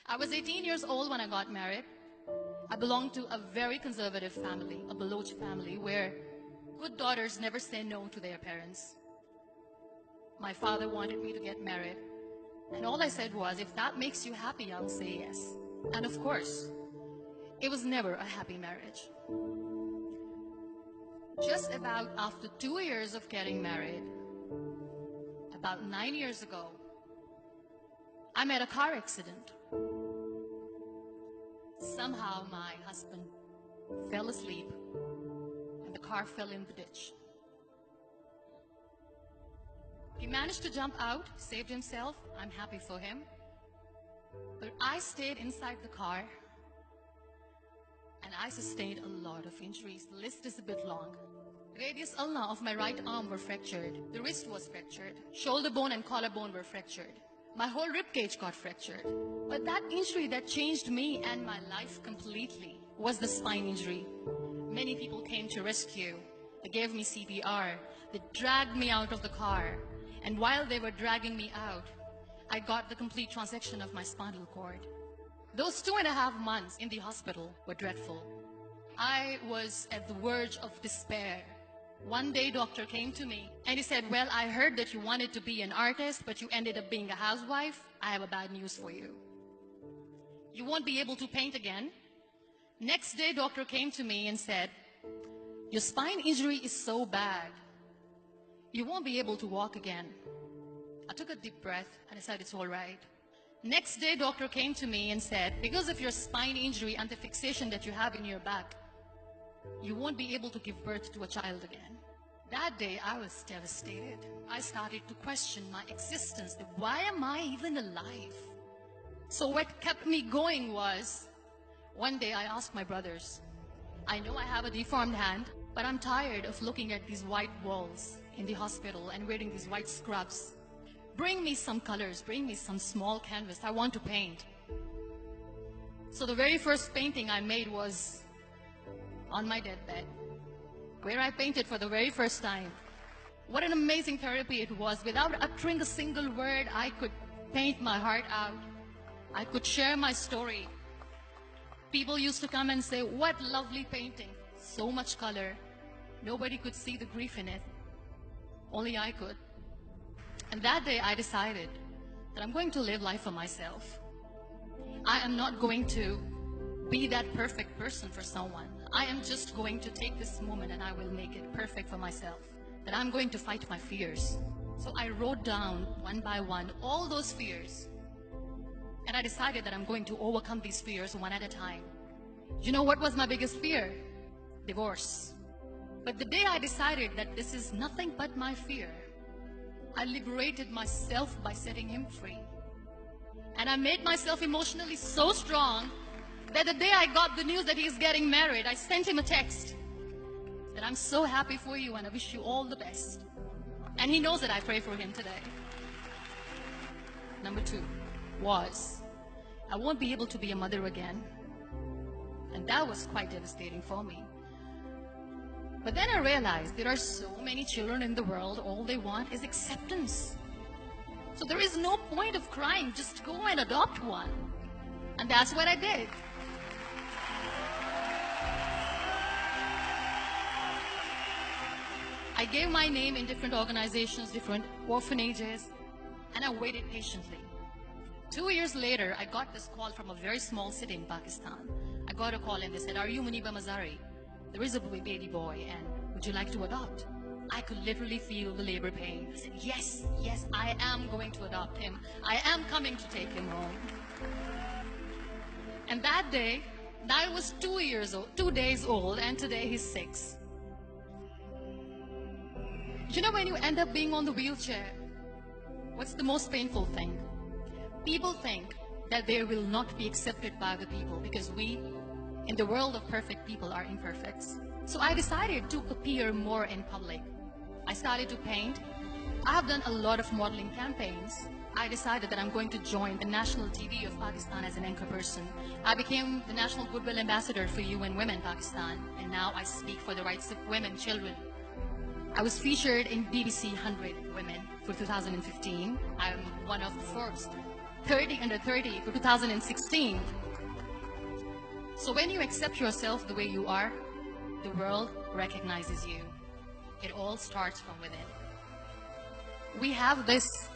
I was 18 years old when I got married. I belonged to a very conservative family, a Baloch family, where good daughters never say no to their parents. My father wanted me to get married, and all I said was, if that makes you happy, I'll say yes. And of course, it was never a happy marriage. Just about after 2 years of getting married, about 9 years ago, I met a car accident. Somehow my husband fell asleep and the car fell in the ditch. He managed to jump out, saved himself. I'm happy for him. But I stayed inside the car and I sustained a lot of injuries. The list is a bit long. Radius ulna of my right arm were fractured. The wrist was fractured. Shoulder bone and collarbone were fractured. My whole rib cage got fractured. But that injury that changed me and my life completely was the spine injury. Many people came to rescue. They gave me CPR. They dragged me out of the car. And while they were dragging me out, I got the complete transection of my spinal cord. Those 2.5 months in the hospital were dreadful. I was at the verge of despair. One day, doctor came to me and he said, well, I heard that you wanted to be an artist, but you ended up being a housewife. I have a bad news for you. You won't be able to paint again. Next day, doctor came to me and said, your spine injury is so bad, you won't be able to walk again. I took a deep breath and I said, it's all right. Next day, doctor came to me and said, because of your spine injury and the fixation that you have in your back, you won't be able to give birth to a child again. That day, I was devastated. I started to question my existence. Why am I even alive? So what kept me going was, one day I asked my brothers, I know I have a deformed hand, but I'm tired of looking at these white walls in the hospital and wearing these white scrubs. Bring me some colors, bring me some small canvas. I want to paint. So the very first painting I made was on my deathbed, where I painted for the very first time. What an amazing therapy it was. Without uttering a single word, I could paint my heart out. I could share my story. People used to come and say, what lovely painting. So much color. Nobody could see the grief in it. Only I could. And that day I decided that I'm going to live life for myself. I am not going to be that perfect person for someone. I am just going to take this moment and I will make it perfect for myself. That I'm going to fight my fears. So I wrote down one by one all those fears. And I decided that I'm going to overcome these fears one at a time. You know what was my biggest fear? Divorce. But the day I decided that this is nothing but my fear, I liberated myself by setting him free. And I made myself emotionally so strong that the day I got the news that he's getting married, I sent him a text that I'm so happy for you and I wish you all the best. And he knows that I pray for him today. Number 2 was, I won't be able to be a mother again. And that was quite devastating for me. But then I realized there are so many children in the world, all they want is acceptance. So there is no point of crying, just go and adopt one. And that's what I did. I gave my name in different organizations, different orphanages, and I waited patiently. 2 years later, I got this call from a very small city in Pakistan. I got a call and they said, are you Muniba Mazari? There is a baby boy and would you like to adopt? I could literally feel the labor pain. I said, yes, I am going to adopt him. I am coming to take him home. And that day, I was 2 days old, and today he's 6. You know, when you end up being on the wheelchair, what's the most painful thing? People think that they will not be accepted by the people because we, in the world of perfect people, are imperfects. So I decided to appear more in public. I started to paint. I have done a lot of modeling campaigns. I decided that I'm going to join the national TV of Pakistan as an anchor person. I became the National Goodwill Ambassador for UN Women Pakistan, and now I speak for the rights of women, children. I was featured in BBC 100 Women for 2015. I'm one of Forbes 30 under 30 for 2016. So when you accept yourself the way you are, the world recognizes you. It all starts from within. We have this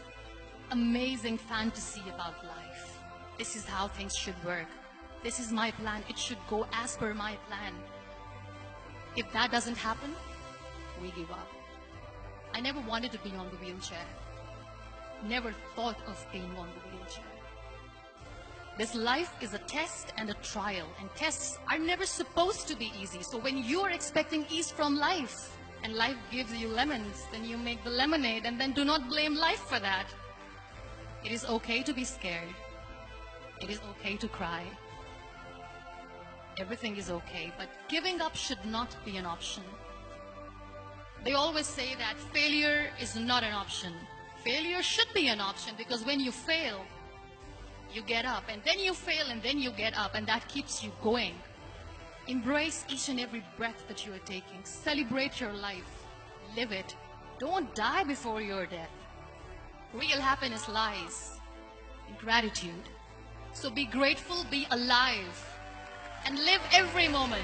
amazing fantasy about life. This is how things should work. This is my plan. It should go as per my plan. If that doesn't happen, we give up. I never wanted to be on the wheelchair. Never thought of being on the wheelchair. This life is a test and a trial, and tests are never supposed to be easy. So when you are expecting ease from life, and life gives you lemons, then you make the lemonade, and then do not blame life for that. It is okay to be scared. It is okay to cry. Everything is okay, but giving up should not be an option. They always say that failure is not an option. Failure should be an option, because when you fail, you get up, and then you fail, and then you get up, and that keeps you going. Embrace each and every breath that you are taking. Celebrate your life. Live it. Don't die before your death. Real happiness lies in gratitude. So be grateful, be alive, and live every moment.